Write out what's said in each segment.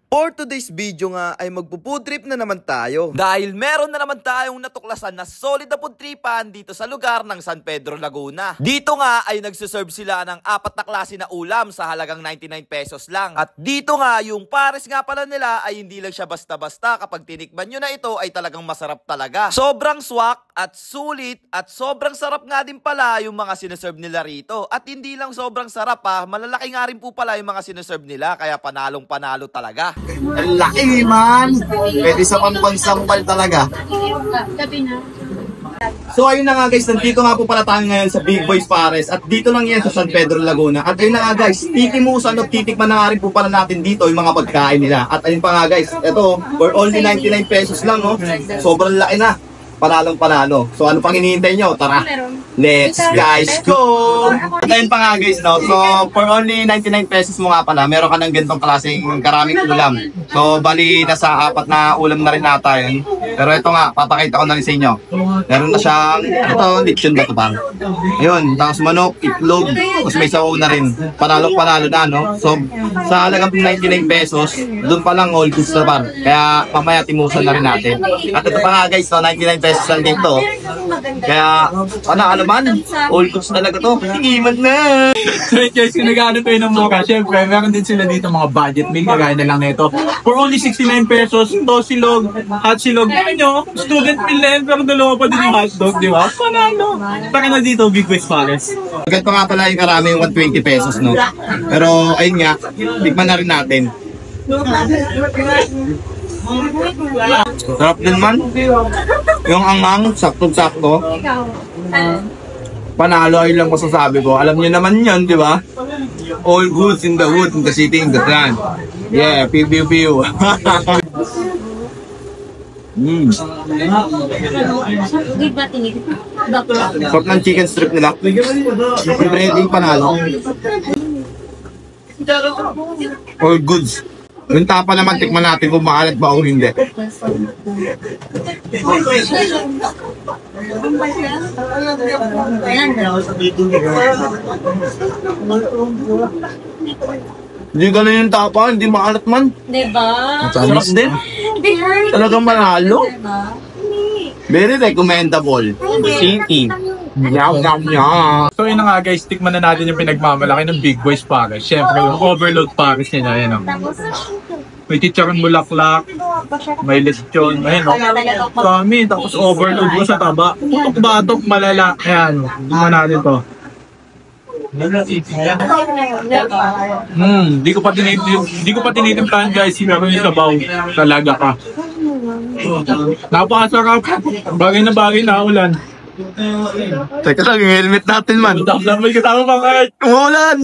For today's video nga ay magpo-food trip na naman tayo. Dahil meron na naman tayong natuklasan na solid na food tripan dito sa lugar ng San Pedro, Laguna. Dito nga ay nagsiserve sila ng 4 na klase na ulam sa halagang 99 pesos lang. At dito nga yung pares nga pala nila ay hindi lang siya basta-basta. Kapag tinikman nyo na ito ay talagang masarap talaga. Sobrang swak at sulit at sobrang sarap nga din pala yung mga sineserve nila rito. At hindi lang sobrang sarap ha, malalaki nga rin po pala yung mga sineserve nila. Kaya panalong panalo talaga. Ang laki man! Pwede sa pang-sampal talaga. So ayun na nga guys, nandito nga po pala tayo ngayon sa Big Boys Pares. At dito lang yan sa San Pedro, Laguna. At ayun na nga guys, titimusan o titikman na nga rin po pala natin dito yung mga pagkain nila. At ayun pa nga guys, ito for only 99 pesos lang, no? Sobrang laki na. Panalong panalo. So ano pang hinihintay nyo? Tara, let's guys go! At ayun pa nga guys, no? So for only 99 pesos mo nga pala, meron ka ng ganitong klaseng karaming ulam. So bali nasa 4 na ulam na rin nata yun. Pero ito nga, papakita ko na rin sa inyo. Meron na siyang, ito, lechon ba ito bang? Ayun, tapos manok, itlog, tapos may sabaw na rin. Panalo na, no? So sa halagang 99 pesos, doon pa lang all goods na par. Kaya mamaya timusan na rin natin. At ito pa nga guys, no? 99 pesos lang dito. Kaya, ano man, all goods talaga to. Iiman na! So guys, kung nag-ano tayo ng mukha, syempre, meron din sila dito mga budget meal, kagaya na lang nito. For only 69 pesos, to silog, hot silog. Ano nyo, student meal na yun, pero dalawa pa din yung hotdog, di ba? Panalo! Taka na dito, Big Boys Pares. Ganito nga pala yung karami yung 120 pesos, no? Pero, ayun nga, tikman na rin natin. Sarap din man. Yung angang, sakto-sakto. Panalo, ayun lang masasabi ko. Alam niyo naman yun, di ba? All goods in the hood, in the city, in the land. Yeah, pew. Sarap ng chicken strip nila. Siyempre, yung panalo. All goods. Yung tapa naman, tikman natin kung maalat ba o hindi. Hindi ganun yung tapa, hindi maalat man. Diba? Sarap din. Talagang manalo. Very recommendable. City. Yum. So yun na nga guys, tikman na natin yung pinagmamalaki ng Big Boys Pares. Syempre, yung overload Pares nila, yan o. May chicharon bulaklak, may lechon, ayun o. Kami, tapos overload mo sa taba. Putok-batok, malala. Ayan, tikman natin to. Di ko pa tinitimplahan guys, pero yung sabaw talaga ka. Napakasarap. Bagay na ulan. Teka lang, yung helmet natin man. Tapos may katama pang kahit umulan.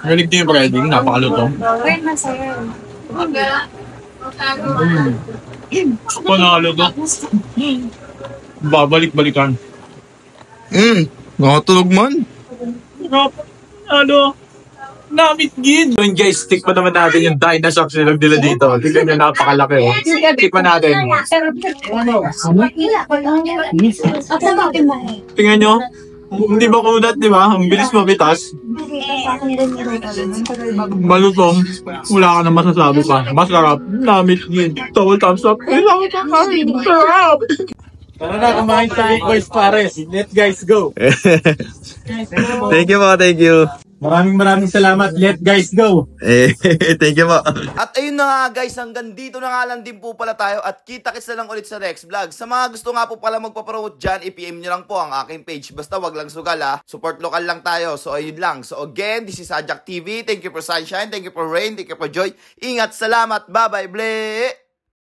Rinig din yung breading, napakalutong. Wait, masaya. Panalo to. Babalik-balikan. Nakatulog man. Namit gid. So guys, tikman naman natin yung dinosaur silog nila dito. Tignan nyo, napakalaki oh. Tikman natin. Tingnan nyo. Hindi ba kunat, di ba? Ang bilis mapitas. Malutong. Wala ka na masasabi pa. Masarap. Namit gid. Double thumbs up. Sarap! Tara na, kumain sa Big Boys Pares. Let's guys go. Thank you. Maraming salamat. Let guys go. Thank you po. At ayun na nga guys, hanggang dito na nga lang din po pala tayo at kita-kits na lang ulit sa next vlog. Sa mga gusto nga po pala magpapromote dyan, i-PM nyo lang po ang aking page. Basta wag lang sugal ha. Support local lang tayo. So ayun lang. So again, this is Ajak TV. Thank you for sunshine. Thank you for rain. Thank you for joy. Ingat, salamat. Bye-bye, ble!